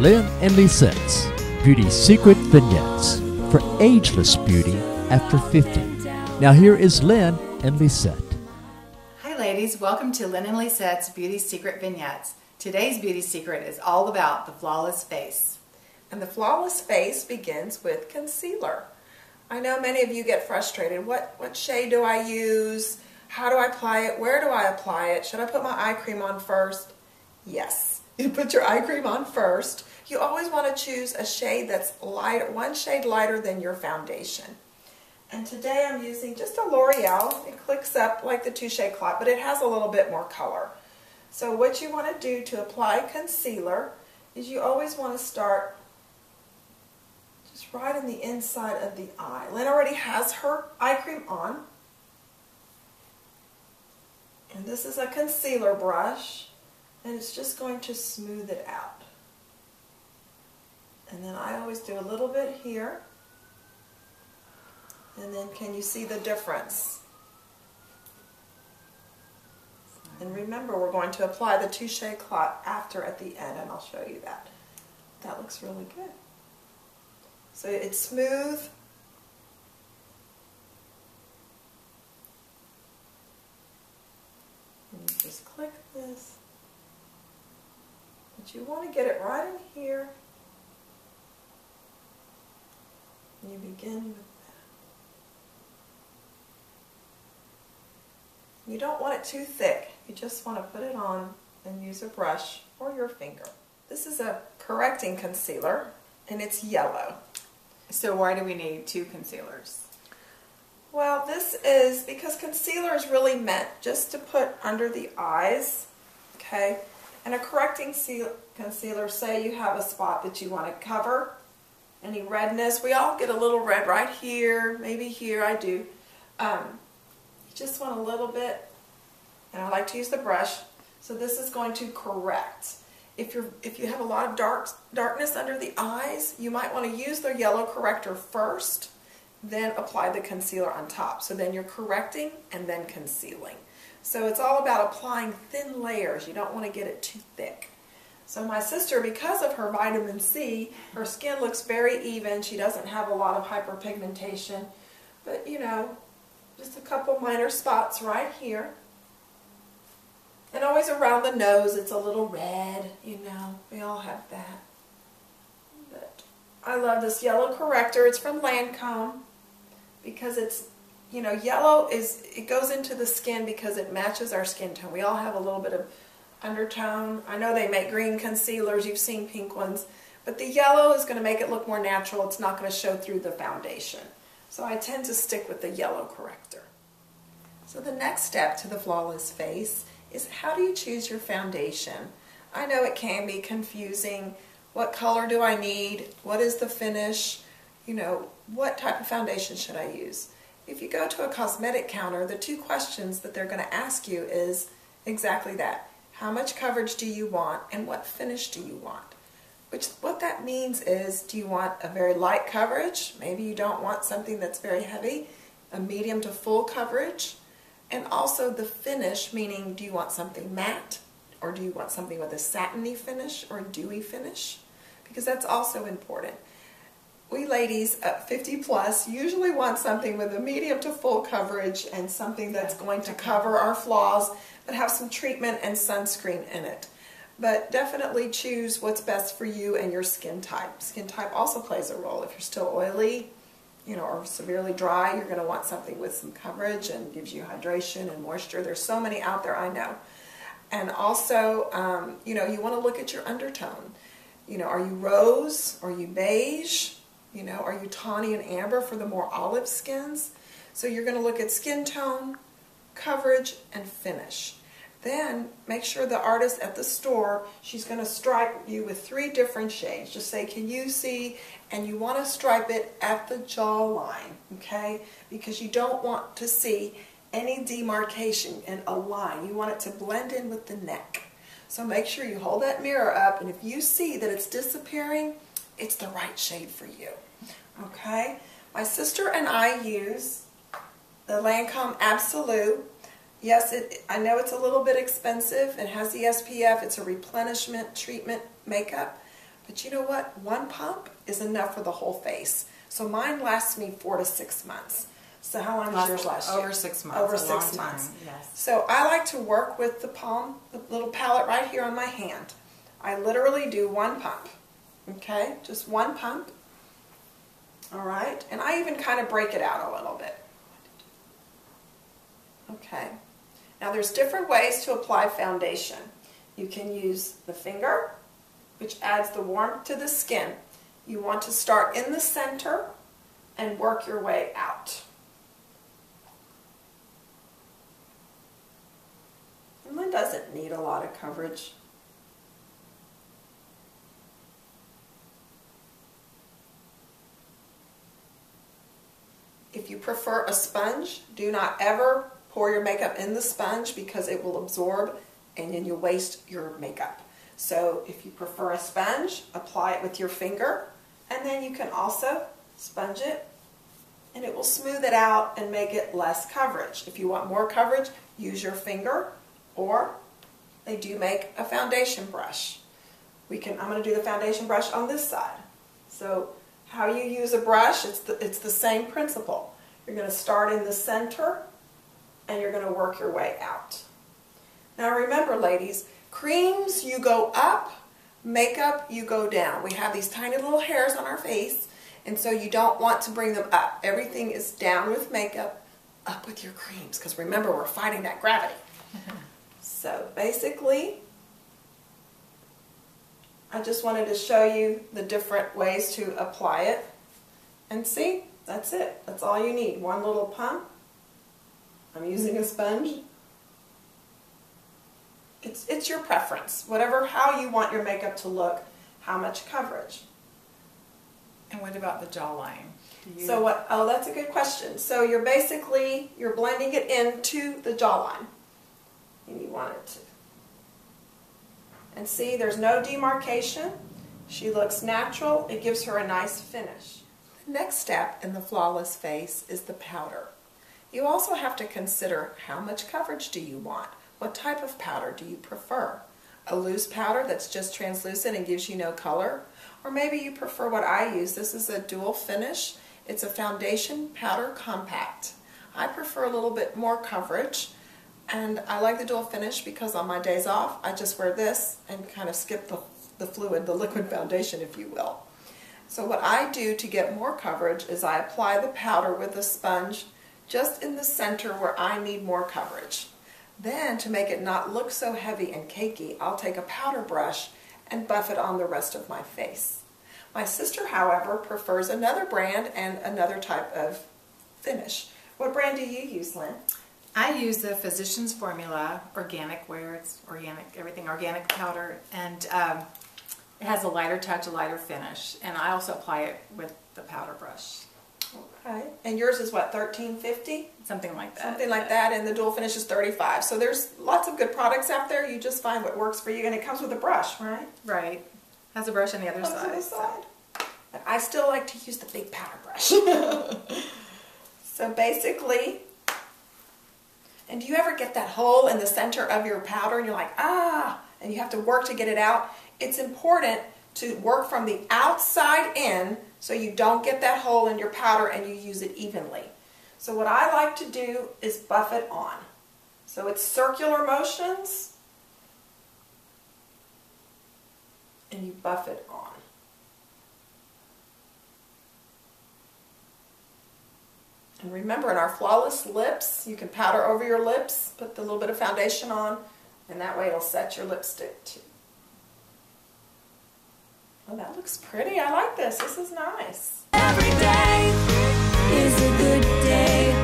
Lynn and Lisette's Beauty Secret Vignettes for ageless beauty after 50. Now here is Lynn and Lisette. Hi ladies, welcome to Lynn and Lisette's Beauty Secret Vignettes. Today's beauty secret is all about the flawless face. And the flawless face begins with concealer. I know many of you get frustrated. What shade do I use? How do I apply it? Where do I apply it? Should I put my eye cream on first? Yes, you put your eye cream on first. You always want to choose a shade that's lighter, one shade lighter than your foundation. And today I'm using just a L'Oreal. It clicks up like the Touche Éclat, but it has a little bit more color. So what you want to do to apply concealer is you always want to start just right in the inside of the eye. Lynn already has her eye cream on. And this is a concealer brush, and it's just going to smooth it out. And then I always do a little bit here. And then can you see the difference? And remember, we're going to apply the Touche Éclat after at the end, and I'll show you that. That looks really good. So it's smooth. And you just click this. But you want to get it right in here. And you begin with that. You don't want it too thick. You just want to put it on and use a brush or your finger. This is a correcting concealer, and it's yellow. So why do we need two concealers? Well, this is because concealer is really meant just to put under the eyes, okay? And a correcting concealer, say you have a spot that you want to cover, any redness. We all get a little red right here, maybe here, I do. You just want a little bit, and I like to use the brush. So this is going to correct. If you have a lot of darkness under the eyes, you might want to use the yellow corrector first, then apply the concealer on top. So then you're correcting and then concealing. So it's all about applying thin layers. You don't want to get it too thick. So my sister, because of her vitamin C, her skin looks very even. She doesn't have a lot of hyperpigmentation, but you know, just a couple minor spots right here. And always around the nose, it's a little red, you know, we all have that. But I love this yellow corrector. It's from Lancome because it's, you know, yellow it goes into the skin because it matches our skin tone. We all have a little bit of undertone. I know they make green concealers, you've seen pink ones, but the yellow is going to make it look more natural. It's not going to show through the foundation. So I tend to stick with the yellow corrector. So the next step to the flawless face is how do you choose your foundation? I know it can be confusing. What color do I need? What is the finish? You know, what type of foundation should I use? If you go to a cosmetic counter, the two questions that they're going to ask you is exactly that. How much coverage do you want, and what finish do you want? What that means is, do you want a very light coverage? Maybe you don't want something that's very heavy, a medium to full coverage. And also the finish, meaning do you want something matte, or do you want something with a satiny finish or dewy finish? Because that's also important. We ladies at 50 plus usually want something with a medium to full coverage and something that's going to cover our flaws but have some treatment and sunscreen in it. But definitely choose what's best for you and your skin type. Skin type also plays a role. If you're still oily, you know, or severely dry, you're going to want something with some coverage and gives you hydration and moisture. There's so many out there, I know. And also, you know, you want to look at your undertone. You know, are you rose? Are you beige? You know, are you tawny and amber for the more olive skins? So you're going to look at skin tone, coverage, and finish. Then make sure the artist at the store, she's going to stripe you with 3 different shades. Just say, can you see? And you want to stripe it at the jawline, okay? Because you don't want to see any demarcation in a line. You want it to blend in with the neck. So make sure you hold that mirror up, and if you see that it's disappearing, it's the right shade for you, okay? My sister and I use the Lancome Absolute. Yes, I know it's a little bit expensive. It has the SPF. It's a replenishment treatment makeup. But you know what? One pump is enough for the whole face. So mine lasts me 4 to 6 months. So how long did yours last you? Over 6 months. Over a 6 long months. Time. Yes. So I like to work with the palm, the little palette right here on my hand. I literally do one pump. Okay, just one pump. All right, and I even kind of break it out a little bit. Okay, now there's different ways to apply foundation. You can use the finger, which adds the warmth to the skin. You want to start in the center and work your way out. And Lynn doesn't need a lot of coverage. If you prefer a sponge, do not ever pour your makeup in the sponge because it will absorb and then you'll waste your makeup. So if you prefer a sponge, apply it with your finger, and then you can also sponge it and it will smooth it out and make it less coverage. If you want more coverage, use your finger, or they do make a foundation brush. I'm going to do the foundation brush on this side. So how you use a brush, it's the same principle. You're going to start in the center and you're going to work your way out. Now remember, ladies, creams you go up, makeup you go down. We have these tiny little hairs on our face, and so you don't want to bring them up. Everything is down with makeup, up with your creams, because remember, we're fighting that gravity. So basically, I just wanted to show you the different ways to apply it. And see, that's it. That's all you need. One little pump. I'm using a sponge. It's your preference. How you want your makeup to look, how much coverage. And what about the jawline? Oh, that's a good question. So you're blending it into the jawline. And you want it to. And see, there's no demarcation. She looks natural. It gives her a nice finish. The next step in the flawless face is the powder. You also have to consider how much coverage do you want? What type of powder do you prefer? A loose powder that's just translucent and gives you no color? Or maybe you prefer what I use. This is a dual finish. It's a foundation powder compact. I prefer a little bit more coverage. And I like the dual finish because on my days off, I just wear this and kind of skip the fluid, the liquid foundation, if you will. So what I do to get more coverage is I apply the powder with a sponge just in the center where I need more coverage. Then, to make it not look so heavy and cakey, I'll take a powder brush and buff it on the rest of my face. My sister, however, prefers another brand and another type of finish. What brand do you use, Lynn? I use the Physicians Formula Organic Wear. It's organic, everything organic powder, and it has a lighter touch, a lighter finish, and I also apply it with the powder brush. Okay, and yours is what, $13.50? Something like that. Something like that, and the dual finish is $35. So there's lots of good products out there. You just find what works for you, and it comes with a brush, right? Right. Has a brush on the other side. On the other side. But I still like to use the big powder brush. So basically, and do you ever get that hole in the center of your powder and you're like, and you have to work to get it out? It's important to work from the outside in so you don't get that hole in your powder and you use it evenly. So what I like to do is buff it on. So it's circular motions and you buff it on. And remember, in our flawless lips, you can powder over your lips, put a little bit of foundation on, and that way it'll set your lipstick too. Oh, that looks pretty. I like this. This is nice. Every day is a good day.